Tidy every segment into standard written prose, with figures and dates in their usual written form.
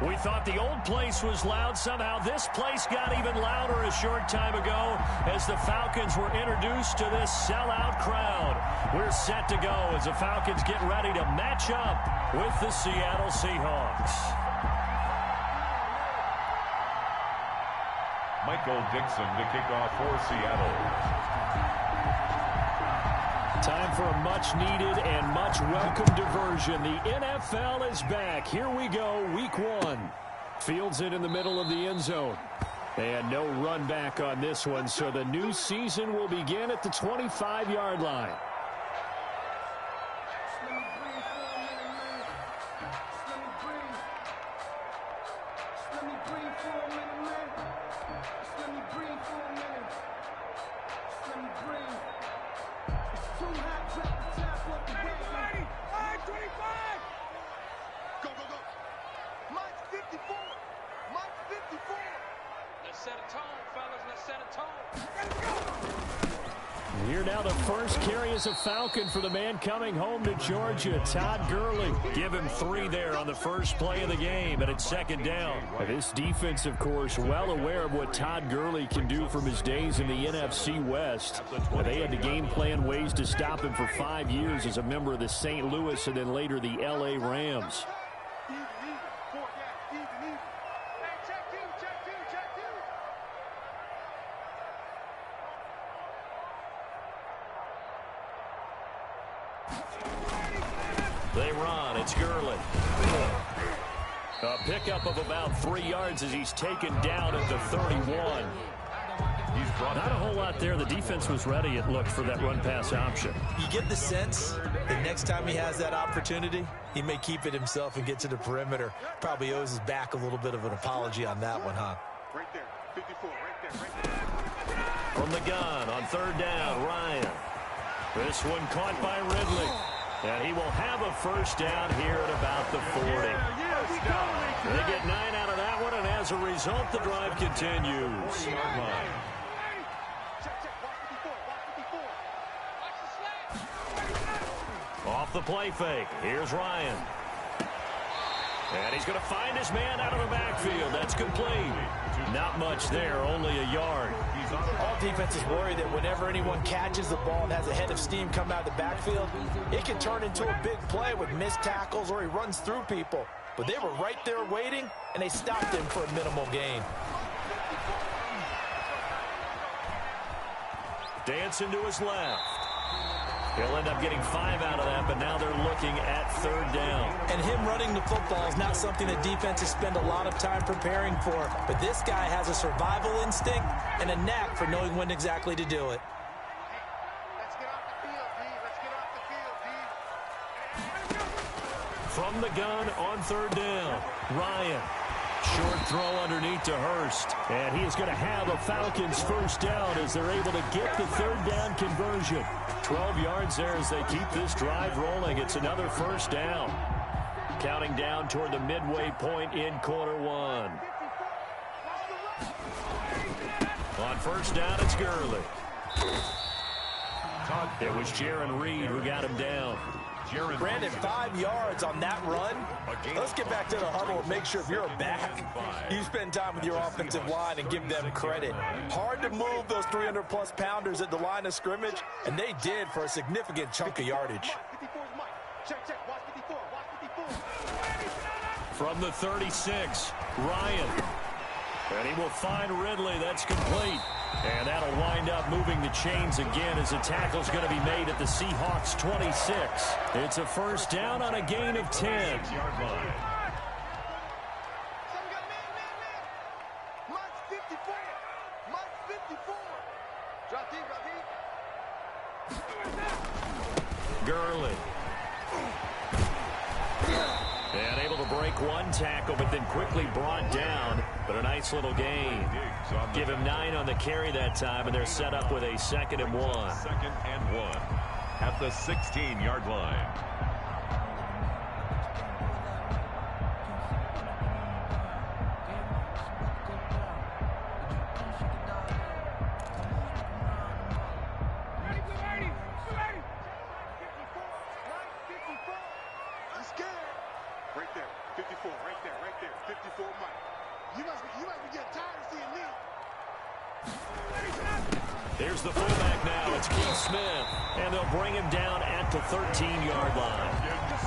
We thought the old place was loud. Somehow this place got even louder a short time ago as the Falcons were introduced to this sellout crowd. We're set to go as the Falcons get ready to match up with the Seattle Seahawks. Michael Dixon to kick off for Seattle. Time for a much-needed and much-welcome diversion. The NFL is back. Here we go, week 1. Fields it in the middle of the end zone. And no run back on this one, so the new season will begin at the 25-yard line. Here now the first carry is a Falcon for the man coming home to Georgia, Todd Gurley. Give him 3 there on the first play of the game, and it's second down. This defense, of course, well aware of what Todd Gurley can do from his days in the NFC West. They had to game plan ways to stop him for 5 years as a member of the St. Louis and then later the L.A. Rams. They run. It's Gurley. A pickup of about 3 yards as he's taken down at the 31. Not a whole lot there. The defense was ready, it looked, for that run-pass option. You get the sense that next time he has that opportunity, he may keep it himself and get to the perimeter. Probably owes his back a little bit of an apology on that one, huh? Right there, 54, right there. From the gun on third down, Ryan. This one caught by Ridley. And he will have a first down here at about the 40. They get 9 out of that one, and as a result, the drive continues. Off the play fake. Here's Ryan. And he's going to find his man out of the backfield. That's complete. Not much there, only a yard. All defenses worry that whenever anyone catches the ball and has a head of steam come out of the backfield, it can turn into a big play with missed tackles or he runs through people. But they were right there waiting, and they stopped him for a minimal gain. Dancing to his left. He'll end up getting 5 out of that, but now they're looking at third down. And him running the football is not something that defenses spend a lot of time preparing for. But this guy has a survival instinct and a knack for knowing when exactly to do it. Let's get off the field, D. Let's get off the field, D. From the gun on third down, Ryan. Short throw underneath to Hurst. And he is going to have a Falcons first down as they're able to get the third down conversion. 12 yards there as they keep this drive rolling. It's another first down. Counting down toward the midway point in quarter 1. On first down, it's Gurley. It was Jaron Reed who got him down. Brandon, 5 yards on that run. Let's get back to the huddle and make sure if you're a back, you spend time with your offensive line and give them credit. Hard to move those 300-plus pounders at the line of scrimmage, and they did for a significant chunk of yardage. From the 36, Ryan. And he will find Ridley. That's complete. And that'll wind up moving the chains again as the tackle's going to be made at the Seahawks 26. It's a first down on a gain of 10. Gurley. And able to break one tackle, but then quickly brought down. But a nice little gain. Give him 9 on the carry that time, and they're set up with a 2nd and 1. 2nd and 1 at the 16-yard line. Right there, 54, right Right there. 54 Mike. You must be getting tired of seeing me. Here's the fullback now. It's Keith Smith. And they'll bring him down at the 13-yard line.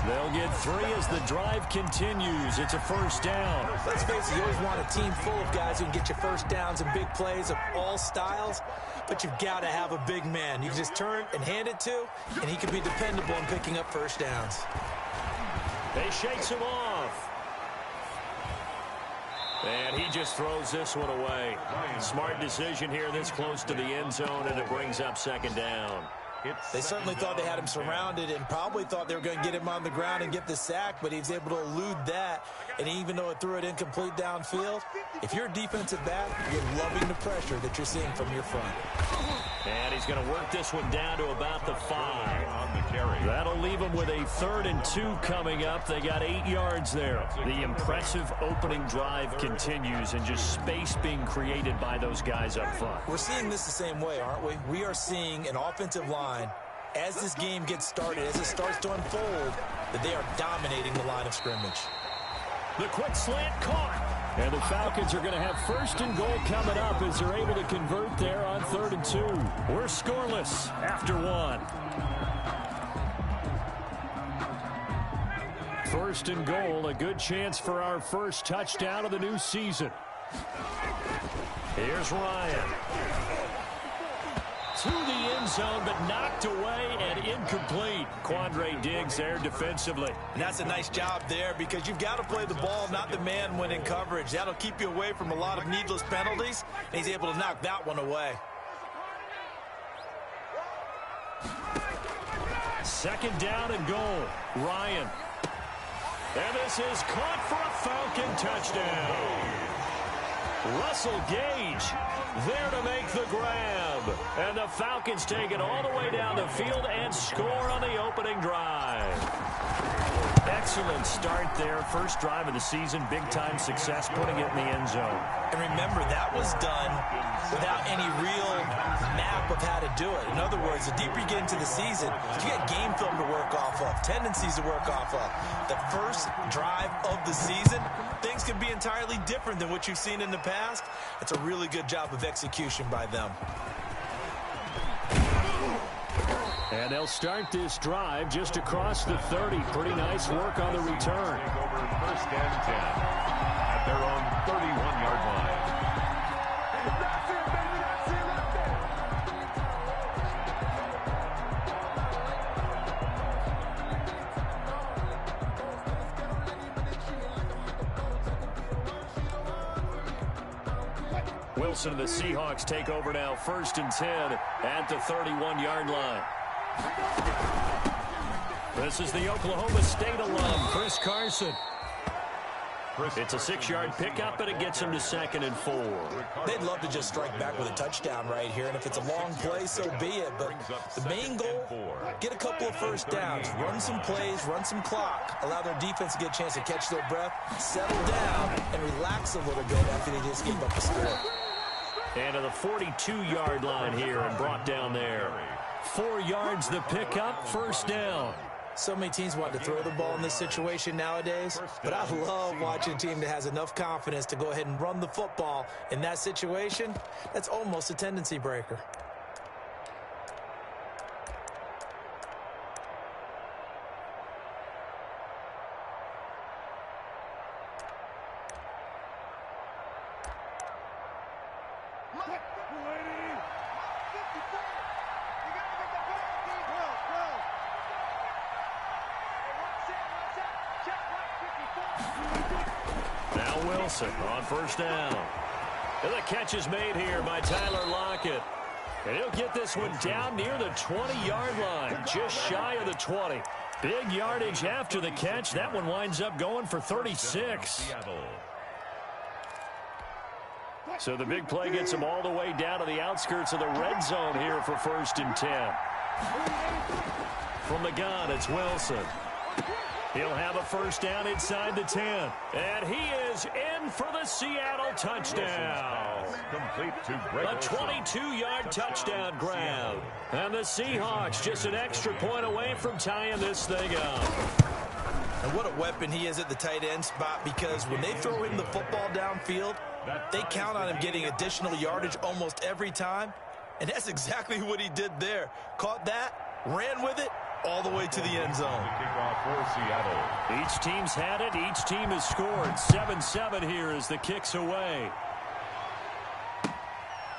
They'll get 3 as the drive continues. It's a first down. Let's face it, you always want a team full of guys who can get you first downs and big plays of all styles, but you've got to have a big man you can just turn and hand it to, and he can be dependable in picking up first downs. They shakes him off. And he just throws this one away. Smart decision here this close to the end zone, and it brings up second down. They certainly thought they had him surrounded and probably thought they were going to get him on the ground and get the sack, but he was able to elude that. And even though it threw it incomplete downfield, if you're a defensive back, you're loving the pressure that you're seeing from your front. And he's going to work this one down to about the 5 on the carry. That'll leave him with a 3rd and 2 coming up. They got 8 yards there. The impressive opening drive continues, and just space being created by those guys up front. We're seeing this the same way, aren't we? We are seeing an offensive line, as this game gets started, as it starts to unfold, that they are dominating the line of scrimmage. The quick slant caught. And the Falcons are going to have 1st and goal coming up as they're able to convert there on 3rd and 2. We're scoreless after 1. 1st and goal, a good chance for our first touchdown of the new season. Here's Ryan. To the end zone, but knocked away and incomplete. Quandre Diggs there defensively. And that's a nice job there because you've got to play the ball, not the man when in coverage. That'll keep you away from a lot of needless penalties, and he's able to knock that one away. 2nd down and goal. Ryan. And this is caught for a Falcon touchdown. Russell Gage there to make the grab. And the Falcons take it all the way down the field and score on the opening drive. Excellent start there. First drive of the season. Big-time success putting it in the end zone. And remember, that was done without any real map of how to do it. In other words, the deeper you get into the season, you got game film to work off of, tendencies to work off of. The first drive of the season, things can be entirely different than what you've seen in the past. It's a really good job of execution by them. And they'll start this drive just across the 30. Pretty nice work on the return. Over 1st and 10 at their own 31-yard line. That's it, baby. That's it right there. Wilson and the Seahawks take over now. 1st and 10 at the 31-yard line. This is the Oklahoma State alum, Chris Carson. It's a 6-yard pickup, and it gets him to 2nd and 4. They'd love to just strike back with a touchdown right here, and if it's a long play, so be it. But the main goal, get a couple of first downs, run some plays, run some clock, allow their defense to get a chance to catch their breath, settle down, and relax a little bit after they just gave up a score. And to the 42-yard line here and brought down there. 4 yards the pickup, 1st down. So many teams want to throw the ball in this situation nowadays, but I love watching a team that has enough confidence to go ahead and run the football. In that situation, that's almost a tendency breaker. Wilson on 1st down. And the catch is made here by Tyler Lockett. And he'll get this one down near the 20-yard line, just shy of the 20. Big yardage after the catch. That one winds up going for 36. So the big play gets him all the way down to the outskirts of the red zone here for 1st and 10. From the gun, it's Wilson. He'll have a 1st down inside the 10. And he is in for the Seattle touchdown. Complete to a 22-yard touchdown grab. And the Seahawks just an extra point away from tying this thing up. And what a weapon he is at the tight end spot, because when they throw him the football downfield, they count on him getting additional yardage almost every time. And that's exactly what he did there. Caught that, ran with it, all the way to the end zone. Each team's had it. Each team has scored. 7-7 here as the kick's away.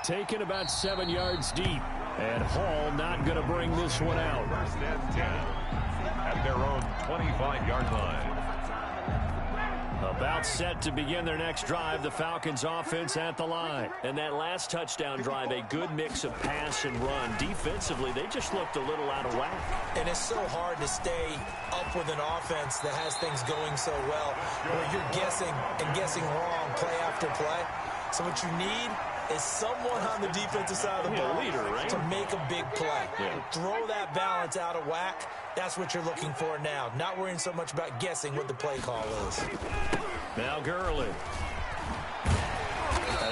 Taken about 7 yards deep. And Hall not going to bring this one out. First and 10 at their own 25-yard line. About set to begin their next drive, the Falcons offense at the line. And that last touchdown drive, a good mix of pass and run. Defensively, they just looked a little out of whack. And it's so hard to stay up with an offense that has things going so well, where you're guessing and guessing wrong play after play. So what you need is someone on the defensive side of the ball to make a big play. Throw that balance out of whack. That's what you're looking for now. Not worrying so much about guessing what the play call is. Now Gurley.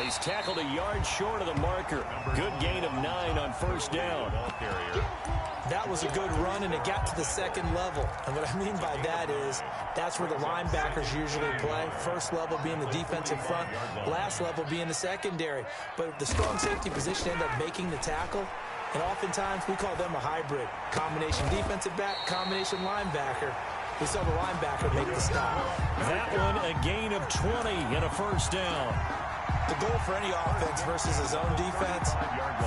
He's tackled a yard short of the marker. Good gain of 9 on first down. That was a good run, and it got to the second level. And what I mean by that is that's where the linebackers usually play. First level being the defensive front, last level being the secondary. But the strong safety position ended up making the tackle, and oftentimes we call them a hybrid. Combination defensive back, combination linebacker. We saw the linebacker make the stop. That one a gain of 20 and a first down. The goal for any offense versus a zone defense,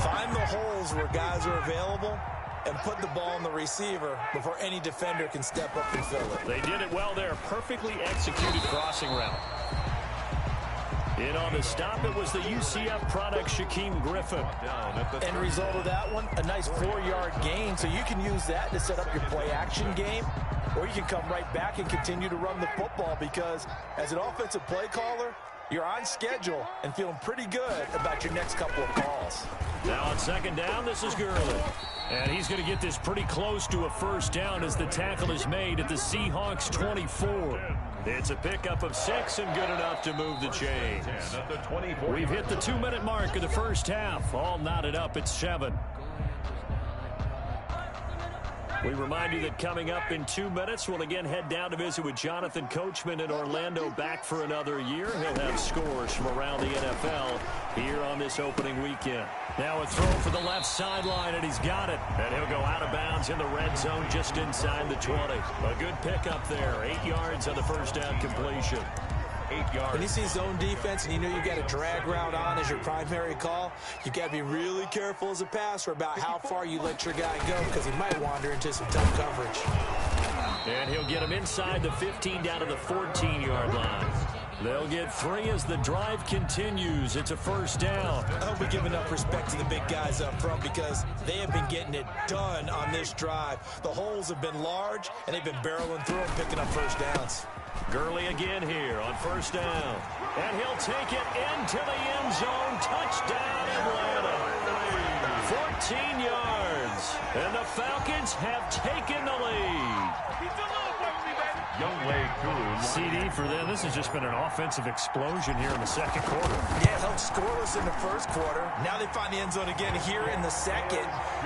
find the holes where guys are available and put the ball in the receiver before any defender can step up and fill it. They did it well there. Perfectly executed crossing route. In on the stop, it was the UCF product, Shaquem Griffin. End result of that one, a nice 4-yard gain, so you can use that to set up your play-action game, or you can come right back and continue to run the football, because as an offensive play caller, you're on schedule and feeling pretty good about your next couple of calls. Now on second down, this is Gurley. And he's going to get this pretty close to a first down as the tackle is made at the Seahawks 24. It's a pickup of 6 and good enough to move the chains. We've hit the 2-minute mark of the first half. All knotted up at 7. We remind you that coming up in 2 minutes, we'll again head down to visit with Jonathan Coachman in Orlando, back for another year. He'll have scores from around the NFL here on this opening weekend. Now a throw for the left sideline, and he's got it. And he'll go out of bounds in the red zone just inside the 20. A good pickup there. 8 yards on the first down completion. 8 yards. When you see zone defense and you know you've got a drag route on as your primary call, you've got to be really careful as a passer about how far you let your guy go, because he might wander into some tough coverage. And he'll get him inside the 15 down to the 14-yard line. They'll get 3 as the drive continues. It's a first down. I hope we give enough respect to the big guys up front, because they have been getting it done on this drive. The holes have been large, and they've been barreling through and picking up first downs. Gurley again here on first down. And he'll take it into the end zone. Touchdown, Atlanta. 14 yards. And the Falcons have taken the lead. CD for them. This has just been an offensive explosion here in the second quarter. Yeah, held scoreless in the first quarter. Now they find the end zone again here in the second.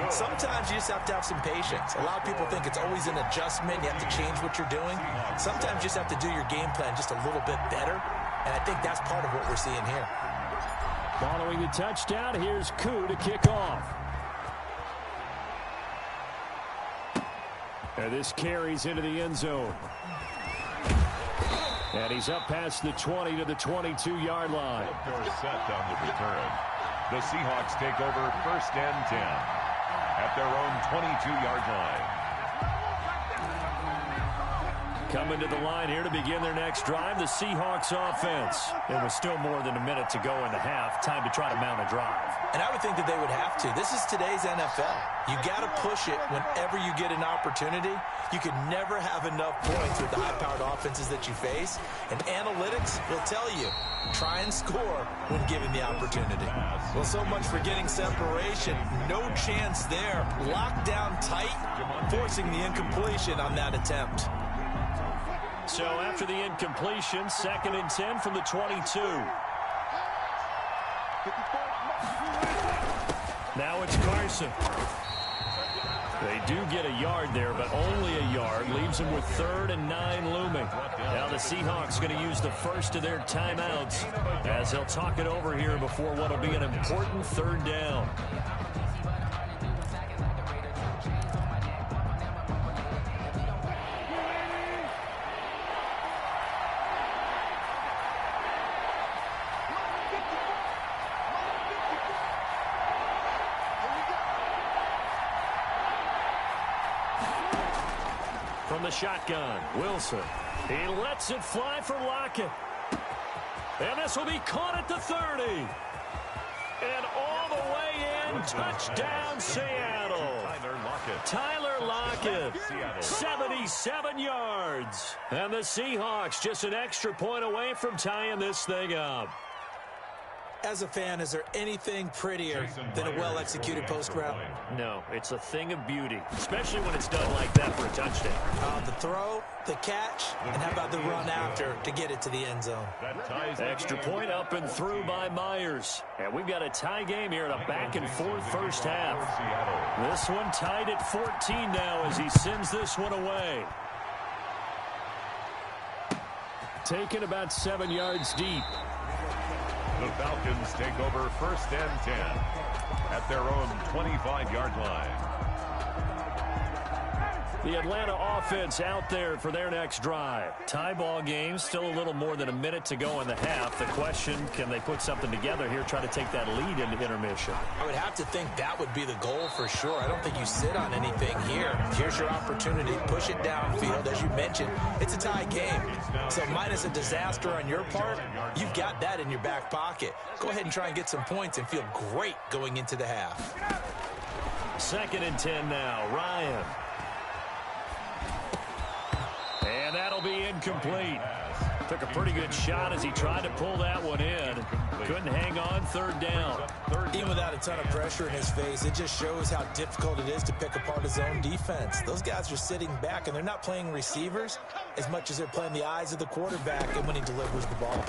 Sometimes you just have to have some patience. A lot of people think it's always an adjustment. You have to change what you're doing. Sometimes you just have to do your game plan just a little bit better. And I think that's part of what we're seeing here. Following the touchdown, here's Koo to kick off. And this carries into the end zone. And he's up past the 20 to the 22-yard line. They're set on the return. The Seahawks take over first and 10 at their own 22-yard line. Coming to the line here to begin their next drive, the Seahawks offense. It was still more than a minute to go in the half. Time to try to mount a drive. And I would think that they would have to. This is today's NFL. You got to push it whenever you get an opportunity. You can never have enough points with the high-powered offenses that you face. And analytics will tell you, try and score when given the opportunity. Well, so much for getting separation. No chance there. Locked down tight, forcing the incompletion on that attempt. So after the incompletion, 2nd and 10 from the 22. Now it's Carson. They do get a yard there, but only a yard. Leaves them with 3rd and 9 looming. Now the Seahawks going to use the first of their timeouts as they'll talk it over here before what will be an important 3rd down. From the shotgun, Wilson. He lets it fly for Lockett. And this will be caught at the 30. And all the way in, touchdown Seattle. Tyler Lockett, 77 yards. And the Seahawks just an extra point away from tying this thing up. As a fan, is there anything prettier than a well-executed post route? No, it's a thing of beauty, especially when it's done like that for a touchdown. The throw, the catch, and how about the run after to get it to the end zone? Extra point up and through by Myers. And we've got a tie game here in a back-and-forth first half. This one tied at 14 now as he sends this one away. Taken about 7 yards deep. The Falcons take over 1st and 10 at their own 25-yard line. The Atlanta offense out there for their next drive. Tie ball game, still a little more than a minute to go in the half. The question, can they put something together here, try to take that lead into intermission? I would have to think that would be the goal for sure. I don't think you sit on anything here. Here's your opportunity. Push it downfield. As you mentioned, it's a tie game. So minus a disaster on your part, you've got that in your back pocket. Go ahead and try and get some points and feel great going into the half. 2nd and 10 now. Ryan. And that'll be incomplete. Took a pretty good shot as he tried to pull that one in. Couldn't hang on 3rd down. Even without a ton of pressure in his face, it just shows how difficult it is to pick apart his own defense. Those guys are sitting back, and they're not playing receivers as much as they're playing the eyes of the quarterback and when he delivers the ball.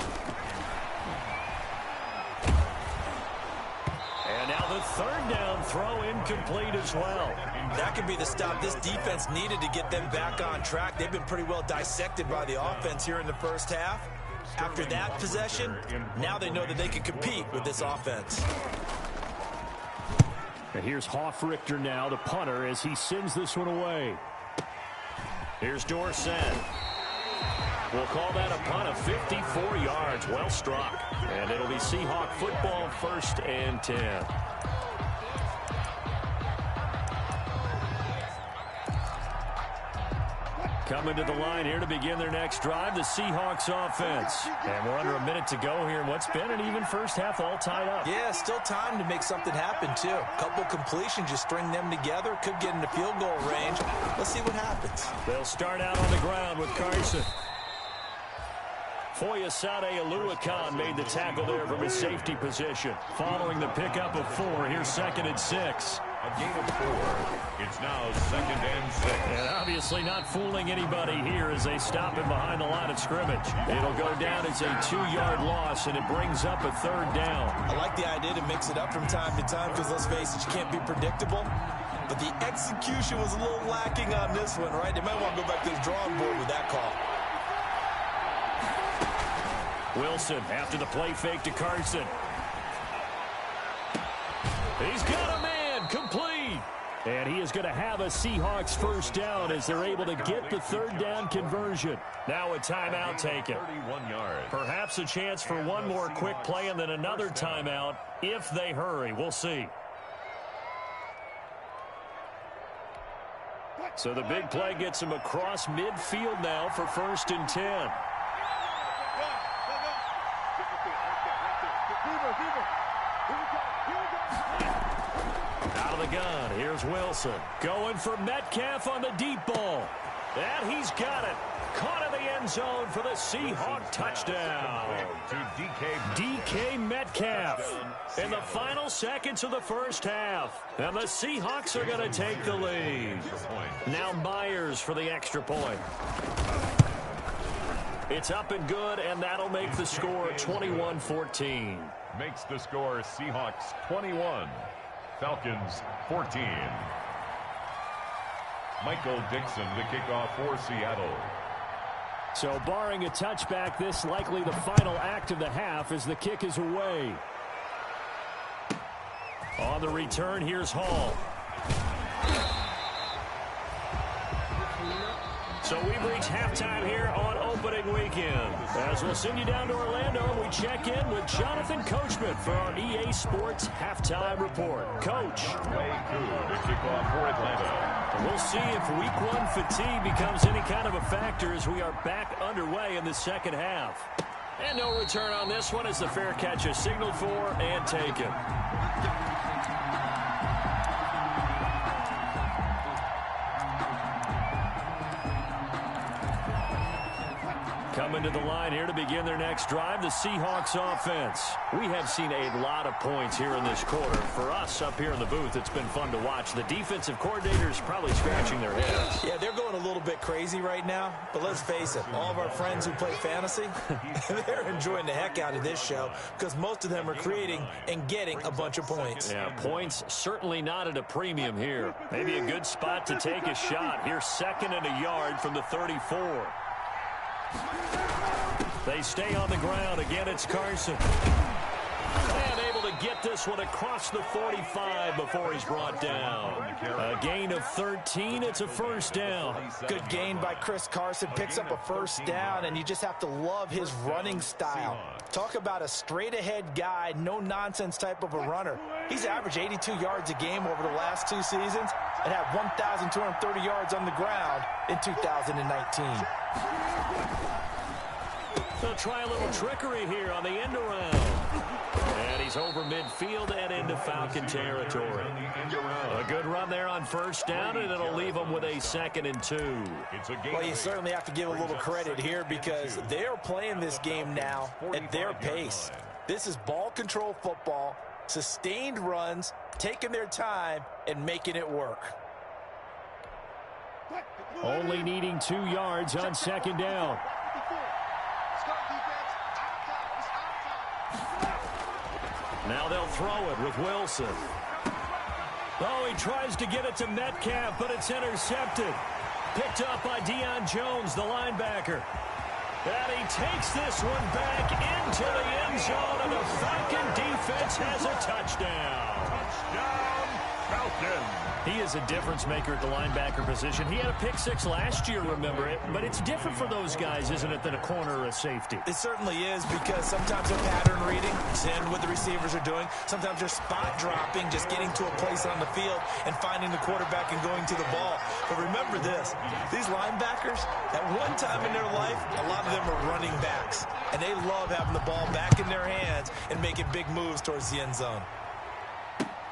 And now the 3rd down throw incomplete as well. That could be the stop this defense needed to get them back on track. They've been pretty well dissected by the offense here in the first half. After that possession, now they know that they can compete with this offense. And here's Hoffrichter now, the punter, as he sends this one away. Here's Dorsett. We'll call that a punt of 54 yards. Well struck. And it'll be Seahawk football 1st and 10. Coming to the line here to begin their next drive, the Seahawks offense. And we're under a minute to go here in what's been an even first half, all tied up. Yeah, still time to make something happen, too. A couple completions, just string them together. Could get into field goal range. Let's see what happens. They'll start out on the ground with Carson. Foyesade Aluakan made the tackle there from his safety position. Following the pickup of 4, here's 2nd and 6. A gain of 4. It's now 2nd and 6. And obviously not fooling anybody here as they stop him behind the line of scrimmage. It'll go down as a 2-yard loss, and it brings up a 3rd down. I like the idea to mix it up from time to time because, let's face it, you can't be predictable. But the execution was a little lacking on this one, right? They might want to go back to the drawing board with that call. Wilson after the play fake to Carson. He's got a man complete. And he is going to have a Seahawks 1st down as they're able to get the 3rd down conversion. Now a timeout taken. 31 yards. Perhaps a chance for one more quick play and then another timeout if they hurry. We'll see. So the big play gets him across midfield now for 1st and 10. Out of the gun, here's Wilson. Going for Metcalf on the deep ball. And he's got it. Caught in the end zone for the Seahawk touchdown. To DK Metcalf in the final seconds of the first half. And the Seahawks are going to take the lead. Now Myers for the extra point. It's up and good, and that'll make the score 21-14. Makes the score Seahawks 21, Falcons 14. Michael Dixon to kick off for Seattle. So barring a touchback, this likely the final act of the half as the kick is away. On the return, here's Hall. So we've reached halftime here on opening weekend. As we'll send you down to Orlando, we check in with Jonathan Coachman for our EA Sports Halftime Report. Coach. Way Koo to kick off for Atlanta. We'll see if week one fatigue becomes any kind of a factor as we are back underway in the second half. And no return on this one as the fair catch is signaled for and taken. Coming to the line here to begin their next drive, the Seahawks offense. We have seen a lot of points here in this quarter. For us up here in the booth, it's been fun to watch. The defensive coordinators probably scratching their heads. Yeah, they're going a little bit crazy right now, but let's face it, all of our friends who play fantasy, they're enjoying the heck out of this show because most of them are creating and getting a bunch of points. Yeah, points certainly not at a premium here. Maybe a good spot to take a shot. Here's 2nd and a yard from the 34. They stay on the ground. Again, it's Carson. And able to get this one across the 45 before he's brought down. A gain of 13. It's a first down. Good gain by Chris Carson. Picks up a first down, and you just have to love his running style. Talk about a straight-ahead guy, no-nonsense type of a runner. He's averaged 82 yards a game over the last 2 seasons and had 1,230 yards on the ground in 2019. They'll try a little trickery here on the end around. And he's over midfield and into Falcon territory. A good run there on first down, and it'll leave them with a 2nd and 2. Well, you certainly have to give a little credit here because they're playing this game now at their pace. This is ball control football, sustained runs, taking their time, and making it work. Only needing 2 yards on 2nd down. Now they'll throw it with Wilson. Oh, he tries to get it to Metcalf, but it's intercepted. Picked up by Deion Jones, the linebacker. And he takes this one back into the end zone, and the Falcon defense has a touchdown. Touchdown, Falcons. He is a difference maker at the linebacker position. He had a pick 6 last year, remember it. But it's different for those guys, isn't it, than a corner or a safety? It certainly is because sometimes they're pattern reading, seeing what the receivers are doing. Sometimes they're spot dropping, just getting to a place on the field and finding the quarterback and going to the ball. But remember this, these linebackers, at one time in their life, a lot of them are running backs. And they love having the ball back in their hands and making big moves towards the end zone.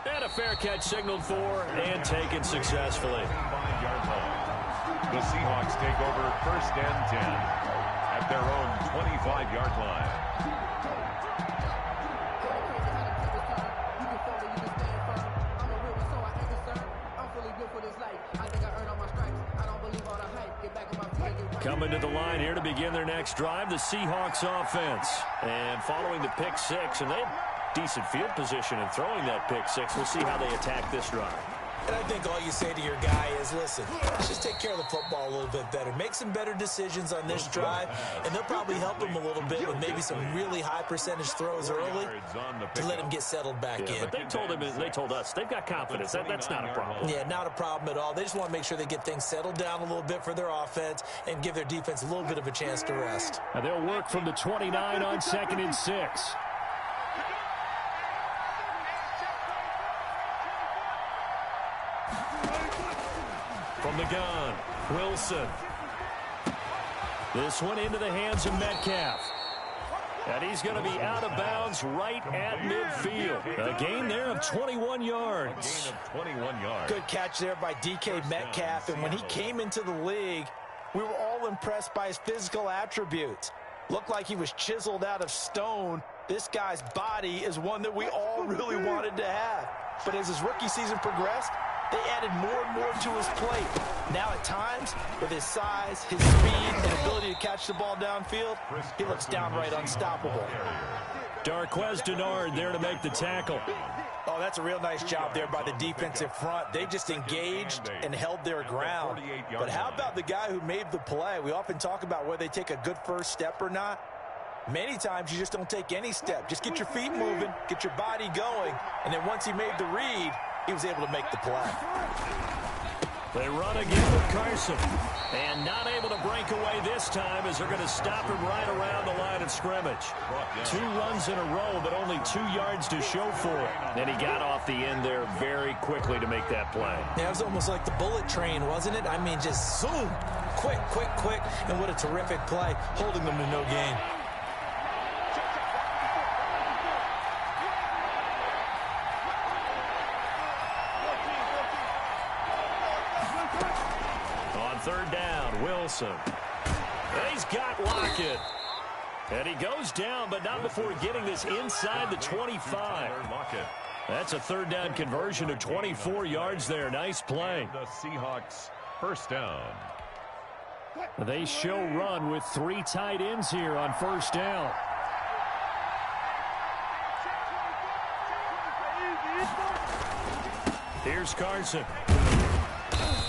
And a fair catch signaled for and taken successfully. 5-yard line. The Seahawks take over 1st and 10 at their own 25-yard line. Coming to the line here to begin their next drive, the Seahawks offense. And following the pick 6, and they have decent field position in throwing that pick 6. We'll see how they attack this drive. And I think all you say to your guy is, listen, let's just take care of the football a little bit better. Make some better decisions on this drive, and they'll probably help him a little bit with maybe some really high percentage throws early to let him get settled back in. But they told us they've got confidence. That's not a problem. Yeah, not a problem at all. They just want to make sure they get things settled down a little bit for their offense and give their defense a little bit of a chance to rest. And they'll work from the 29 on 2nd and 6. From the gun, Wilson. This one into the hands of Metcalf. And he's going to be out of bounds right at midfield. A gain there of 21 yards. A gain of 21 yards. Good catch there by DK Metcalf. And when he came into the league, we were all impressed by his physical attributes. Looked like he was chiseled out of stone. This guy's body is one that we all really wanted to have. But as his rookie season progressed, they added more and more to his plate. Now at times, with his size, his speed, and ability to catch the ball downfield, he looks downright unstoppable. Darquez Denard there to make the tackle. Oh, that's a real nice job there by the defensive front. They just engaged and held their ground. But how about the guy who made the play? We often talk about whether they take a good first step or not. Many times you just don't take any step. Just get your feet moving, get your body going, and then once he made the read, he was able to make the play. They run again with Carson. And not able to break away this time as they're going to stop him right around the line of scrimmage. 2 runs in a row, but only 2 yards to show for it. And he got off the end there very quickly to make that play. Yeah, it was almost like the bullet train, wasn't it? I mean, just zoom. Quick, quick, quick. And what a terrific play, holding them to no gain. Third down, Wilson. He's got Lockett. And he goes down, but not before getting this inside the 25. That's a third down conversion of 24 yards there. Nice play. The Seahawks first down. They show run with 3 tight ends here on first down. Here's Carson.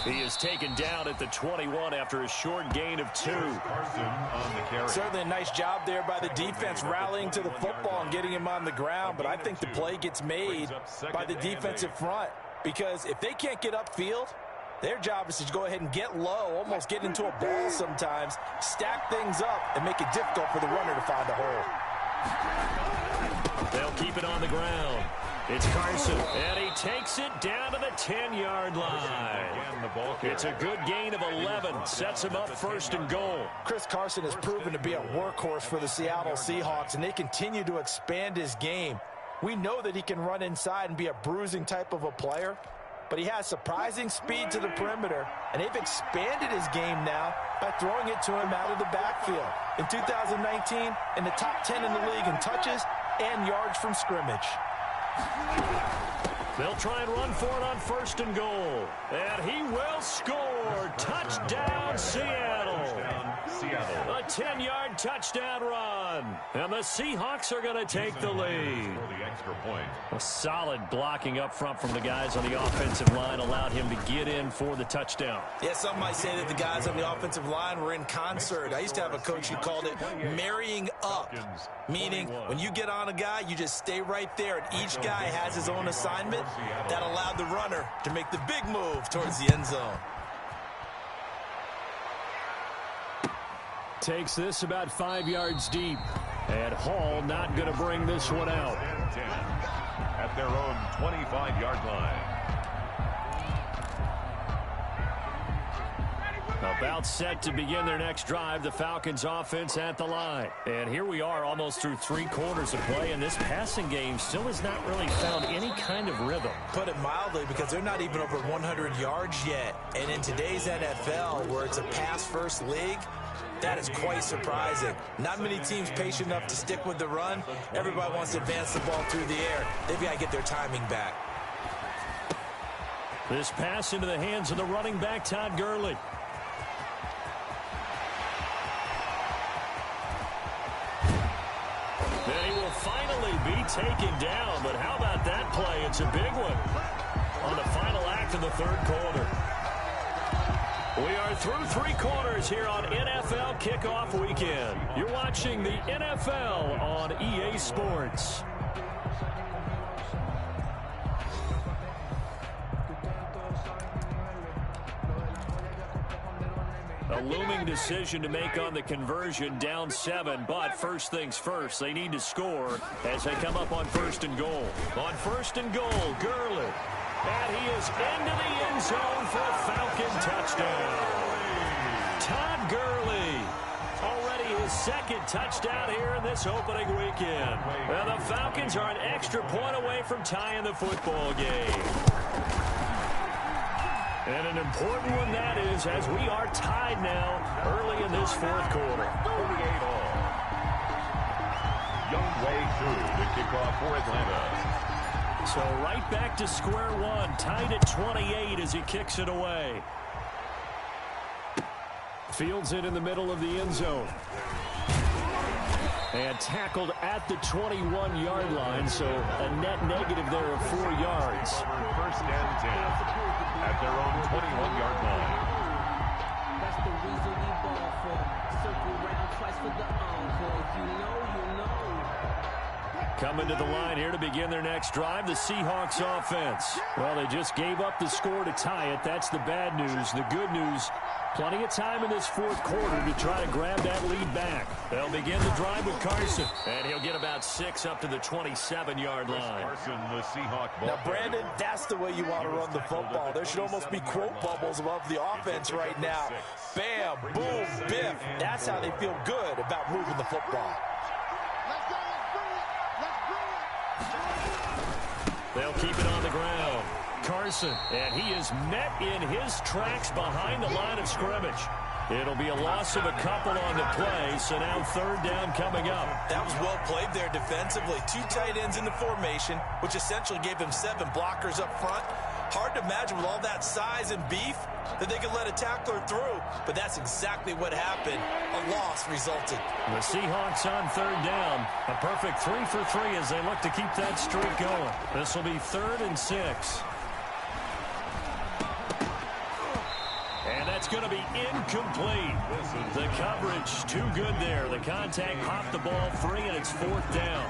He is taken down at the 21 after a short gain of 2. Carson on the carry. Certainly a nice job there by the defense rallying to the football and getting him on the ground, but I think the play gets made by the defensive front because if they can't get upfield, their job is to go ahead and get low, almost get into a ball sometimes, stack things up, and make it difficult for the runner to find a hole. They'll keep it on the ground. It's Carson, and he takes it down to the 10-yard line. It's a good gain of 11. Sets him up first and goal. Chris Carson has proven to be a workhorse for the Seattle Seahawks, and they continue to expand his game. We know that he can run inside and be a bruising type of a player, but he has surprising speed to the perimeter, and they've expanded his game now by throwing it to him out of the backfield. In 2019, in the top 10 in the league in touches and yards from scrimmage. They'll try and run for it on first and goal. And he will score. Touchdown, Seattle. A 10-yard touchdown run. And the Seahawks are going to take the lead. A solid blocking up front from the guys on the offensive line allowed him to get in for the touchdown. Yeah, some might say that the guys on the offensive line were in concert. I used to have a coach who called it marrying up, meaning when you get on a guy, you just stay right there, and each guy has his own assignment. That allowed the runner to make the big move towards the end zone. Takes this about 5 yards deep. And Hall not going to bring this one out. At their own 25-yard line. About set to begin their next drive, the Falcons offense at the line. And here we are almost through 3 quarters of play, and this passing game still has not really found any kind of rhythm. Put it mildly, because they're not even over 100 yards yet. And in today's NFL, where it's a pass-first league, that is quite surprising. Not many teams patient enough to stick with the run. Everybody wants to advance the ball through the air. They've got to get their timing back. This pass into the hands of the running back, Todd Gurley. Then he will finally be taken down, but how about that play? It's a big one on the final act of the third quarter. We are through 3 quarters here on NFL Kickoff Weekend. You're watching the NFL on EA Sports. A looming decision to make on the conversion, down 7, but first things first, they need to score as they come up on first and goal. On first and goal, Gurley. And he is into the end zone for a Falcon touchdown. Todd Gurley, already his 2nd touchdown here in this opening weekend. And the Falcons are an extra point away from tying the football game. And an important one that is, as we are tied now early in this 4th quarter. 38 all. Young way through the kickoff for Atlanta. So right back to square one, tied at 28 as he kicks it away. Fields it in the middle of the end zone. And tackled at the 21-yard line, so a net negative there of 4 yards. First and 10 at their own 21-yard line. That's the reason we ball for. Circle round twice for the encore. If you know, you know. Coming to the line here to begin their next drive, the Seahawks offense. Well, they just gave up the score to tie it. That's the bad news. The good news, plenty of time in this fourth quarter to try to grab that lead back. They'll begin the drive with Carson. And he'll get about 6 up to the 27-yard line. Carson, the Seahawk ball. Now, Brandon, that's the way you want to run the football. There should almost be quote bubbles above the offense right now. Bam, boom, biff. That's how they feel good about moving the football. Let's go, let's bring it. Let's bring it. They'll keep it on the ground. Carson, and he is met in his tracks behind the line of scrimmage. It'll be a loss of a couple on the play, so now third down coming up. That was well played there defensively. 2 tight ends in the formation, which essentially gave him 7 blockers up front. Hard to imagine with all that size and beef that they could let a tackler through, but that's exactly what happened. A loss resulted. The Seahawks on third down. A perfect 3 for 3 as they look to keep that streak going. This will be 3rd and 6. And that's going to be incomplete. The coverage too good there. The contact popped the ball free, and it's 4th down.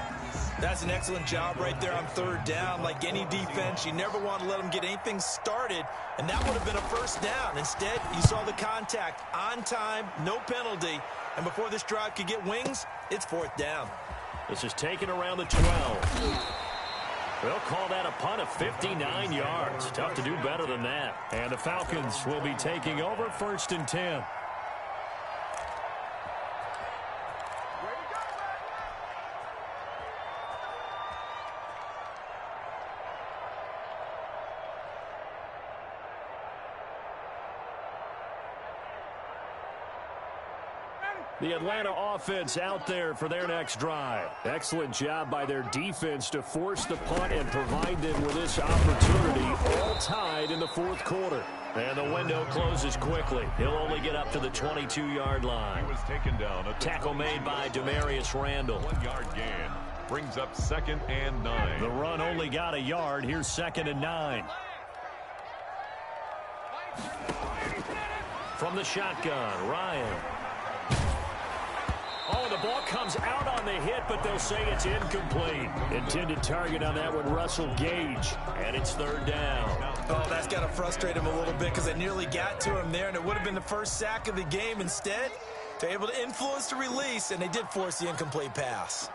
That's an excellent job right there on third down. Like any defense, you never want to let them get anything started, and that would have been a first down. Instead, you saw the contact on time, no penalty, and before this drive could get wings, it's 4th down. This is taken around the 12. They'll call that a punt of 59 yards. Tough to do better than that. And the Falcons will be taking over 1st and 10. The Atlanta offense out there for their next drive. Excellent job by their defense to force the punt and provide them with this opportunity, all tied in the fourth quarter. And the window closes quickly. He'll only get up to the 22-yard line. He was taken down. Tackle made by Demarius Randall. 1-yard gain brings up 2nd and 9. The run only got a yard. Here's 2nd and 9. From the shotgun, Ryan. Oh, the ball comes out on the hit, but they'll say it's incomplete. Intended target on that one, Russell Gage, and it's 3rd down. Oh, that's got to frustrate him a little bit because they nearly got to him there, and it would have been the first sack of the game. Instead, they're able to influence the release, and they did force the incomplete pass.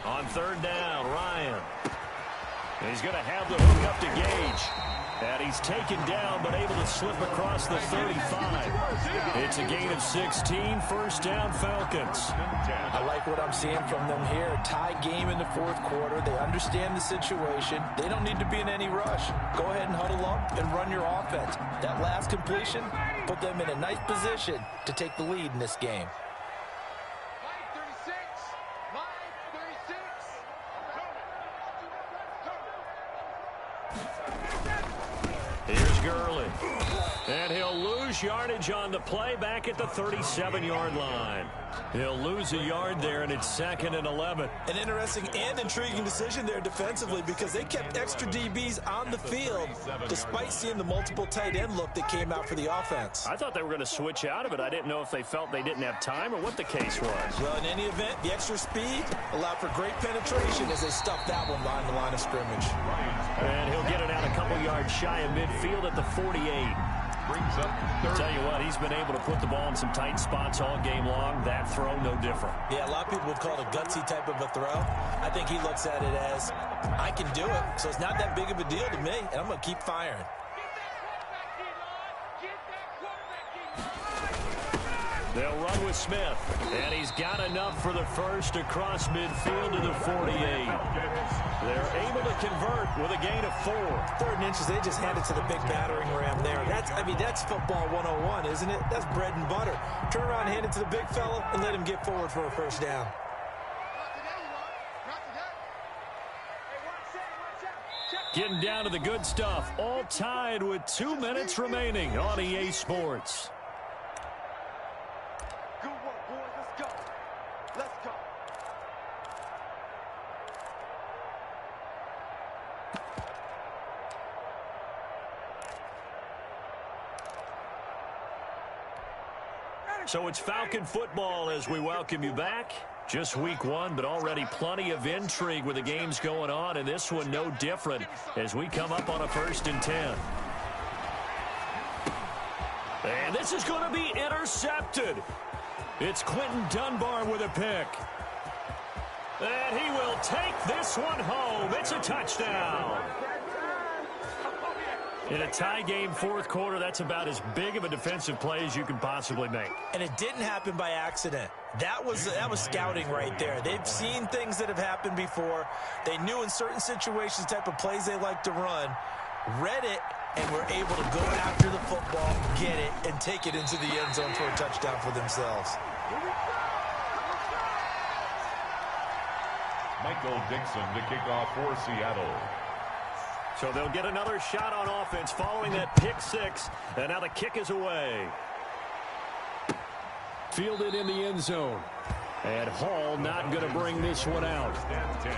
On 3rd down, Ryan. And he's going to have the hook up to Gage. And he's taken down, but able to slip across the 35. It's a gain of 16, 1st down Falcons. I like what I'm seeing from them here. Tie game in the fourth quarter. They understand the situation. They don't need to be in any rush. Go ahead and huddle up and run your offense. That last completion put them in a nice position to take the lead in this game. Here's Gurley. And he'll lose yardage on the play back at the 37-yard line. He'll lose a yard there, and it's 2nd and 11. An interesting and intriguing decision there defensively because they kept extra DBs on the field despite seeing the multiple tight end look that came out for the offense. I thought they were going to switch out of it. I didn't know if they felt they didn't have time or what the case was. Well, in any event, the extra speed allowed for great penetration as they stuffed that one behind the line of scrimmage. And he'll get it out a couple yards shy of midfield at the 48. Brings up 3rd. Tell you what, he's been able to put the ball in some tight spots all game long. That throw, no different. Yeah, a lot of people would call it a gutsy type of a throw. I think he looks at it as, I can do it, so it's not that big of a deal to me, and I'm going to keep firing. They'll run with Smith, and he's got enough for the first across midfield to the 48. They're able to convert with a gain of 4. 3rd and inches, they just hand it to the big battering ram there. That's football 101, isn't it? That's bread and butter. Turn around, hand it to the big fella, and let him get forward for a first down. Getting down to the good stuff, all tied with 2 minutes remaining on EA Sports. Good work, boys. Let's go. So it's Falcon football as we welcome you back. Just week one, but already plenty of intrigue with the games going on, and this one no different as we come up on a 1st and 10. And this is going to be intercepted. It's Quentin Dunbar with a pick. And he will take this one home. It's a touchdown. In a tie game, 4th quarter, that's about as big of a defensive play as you can possibly make. And it didn't happen by accident. That was scouting right there. They've seen things that have happened before. They knew in certain situations the type of plays they like to run, read it, and were able to go after the football, get it, and take it into the end zone for a touchdown for themselves. Michael Dixon to kick off for Seattle. So they'll get another shot on offense following that pick 6, and now the kick is away. Fielded in the end zone. And Hall not going to bring this one out. 1st and 10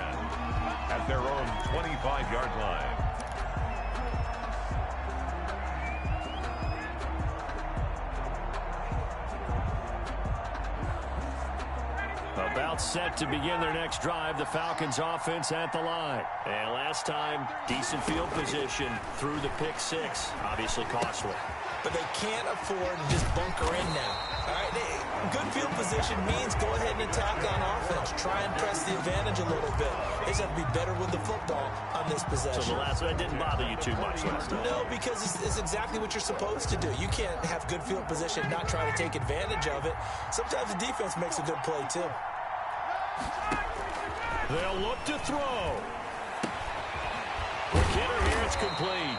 at their own 25-yard line. About set to begin their next drive, the Falcons offense at the line. And last time, decent field position through the pick 6. Obviously costly. But they can't afford to just bunker in now. All right, good field position means go ahead and attack on offense. Try and press the advantage a little bit. They just have to be better with the football on this possession. So the last one didn't bother you too much last time? No, because it's exactly what you're supposed to do. You can't have good field position and not try to take advantage of it. Sometimes the defense makes a good play, too. They'll look to throw. Quick hitter here, it's complete.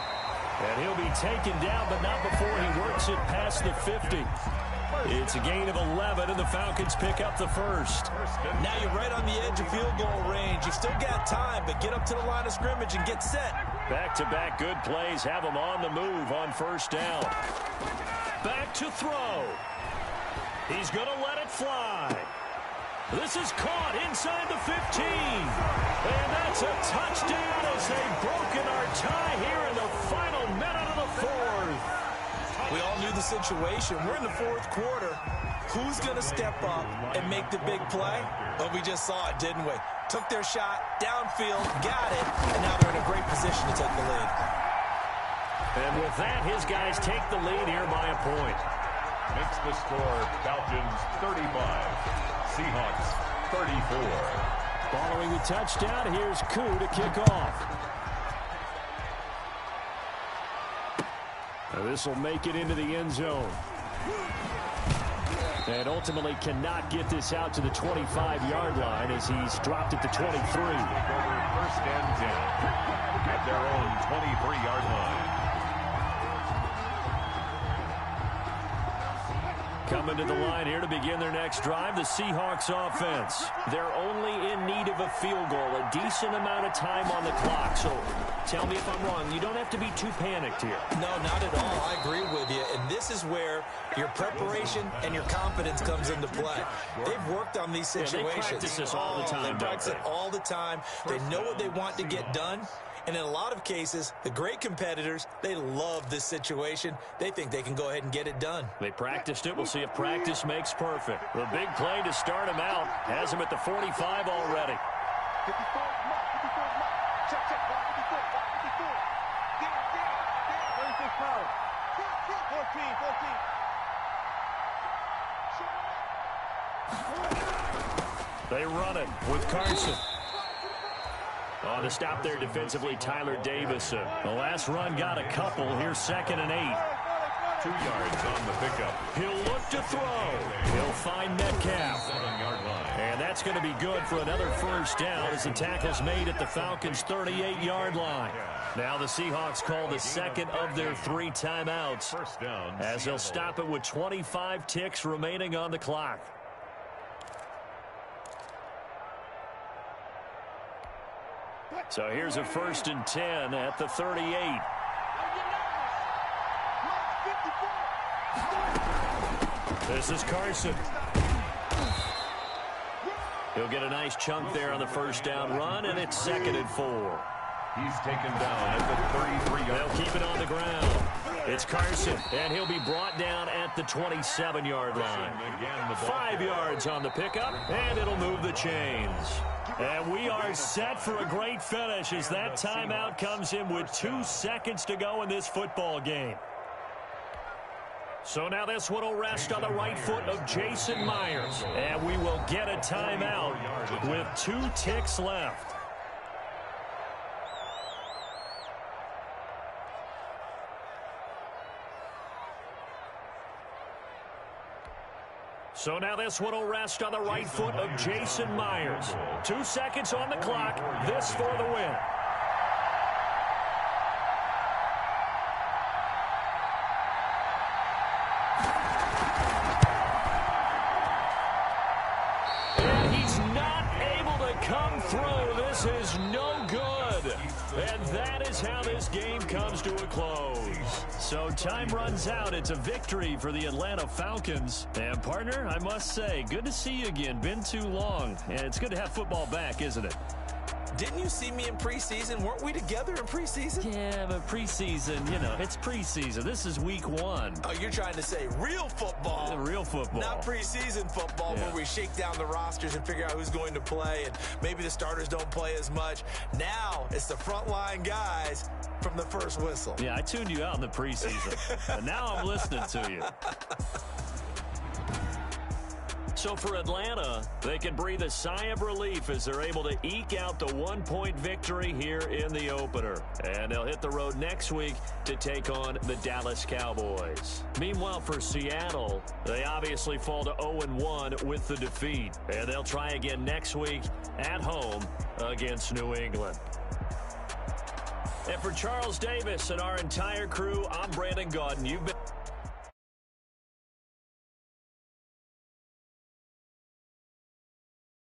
And he'll be taken down, but not before he works it past the 50. It's a gain of 11, and the Falcons pick up the first. Now you're right on the edge of field goal range. You've still got time, but get up to the line of scrimmage and get set. Back-to-back good plays have them on the move on first down. Back to throw. He's going to let it fly. This is caught inside the 15. And that's a touchdown as they've broken our tie here in the final minute of the 4th. We all knew the situation. We're in the 4th quarter. Who's going to step up and make the big play? Well, we just saw it, didn't we? Took their shot, downfield, got it, and now they're in a great position to take the lead. And with that, his guys take the lead here by a point. Makes the score Falcons 35. Seahawks 34. Following the touchdown, here's Koo to kick off. This will make it into the end zone. And ultimately cannot get this out to the 25-yard line as he's dropped it to 23. 1st and 10 at their own 23-yard line. Coming to the line here to begin their next drive, the Seahawks offense. They're only in need of a field goal, a decent amount of time on the clock. So tell me if I'm wrong. You don't have to be too panicked here. No, not at all. I agree with you. And this is where your preparation and your confidence comes into play. They've worked on these situations. Yeah, they practice this all the time. They practice it all the time. They know what they want to get done. And in a lot of cases, the great competitors, they love this situation. They think they can go ahead and get it done. They practiced it. We'll see if practice makes perfect. The big play to start him out has him at the 45 already. 54, check, 54. Where's this power? 14. They run it with Carson. On to stop there defensively, Tyler Davis. The last run got a couple. Here's 2nd and 8. 2 yards on the pickup. He'll look to throw. He'll find Metcalf. 7-yard line. And that's going to be good for another first down as the tackle's made at the Falcons' 38-yard line. Now the Seahawks call the second of their 3 timeouts First down, as they'll stop it with 25 ticks remaining on the clock. So here's a 1st and 10 at the 38. This is Carson. He'll get a nice chunk there on the first down run, and it's 2nd and 4. He's taken down at the 33-yard line. They'll keep it on the ground. It's Carson, and he'll be brought down at the 27-yard line. 5 yards on the pickup, and it'll move the chains. And we are set for a great finish as that timeout comes in with 2 seconds to go in this football game. So now this one will rest on the right foot of Jason Myers. And we will get a timeout with 2 ticks left. So now this one will rest on the right foot of Jason Myers. 2 seconds on the clock. This for the win. And he's not able to come through. This is no good. And that is how this game comes to a close. So time runs out. It's a victory for the Atlanta Falcons. And partner, I must say, good to see you again. Been too long. And it's good to have football back, isn't it? Didn't you see me in preseason? Weren't we together in preseason? Yeah, but preseason, you know, it's preseason. This is week 1. Oh, you're trying to say real football. Real football. Not preseason football where we shake down the rosters and figure out who's going to play, and maybe the starters don't play as much. Now it's the frontline guys from the first whistle. Yeah, I tuned you out in the preseason. And now I'm listening to you. So for Atlanta, they can breathe a sigh of relief as they're able to eke out the 1-point victory here in the opener. And they'll hit the road next week to take on the Dallas Cowboys. Meanwhile, for Seattle, they obviously fall to 0-1 with the defeat. And they'll try again next week at home against New England. And for Charles Davis and our entire crew, I'm Brandon Gaudin. You've been...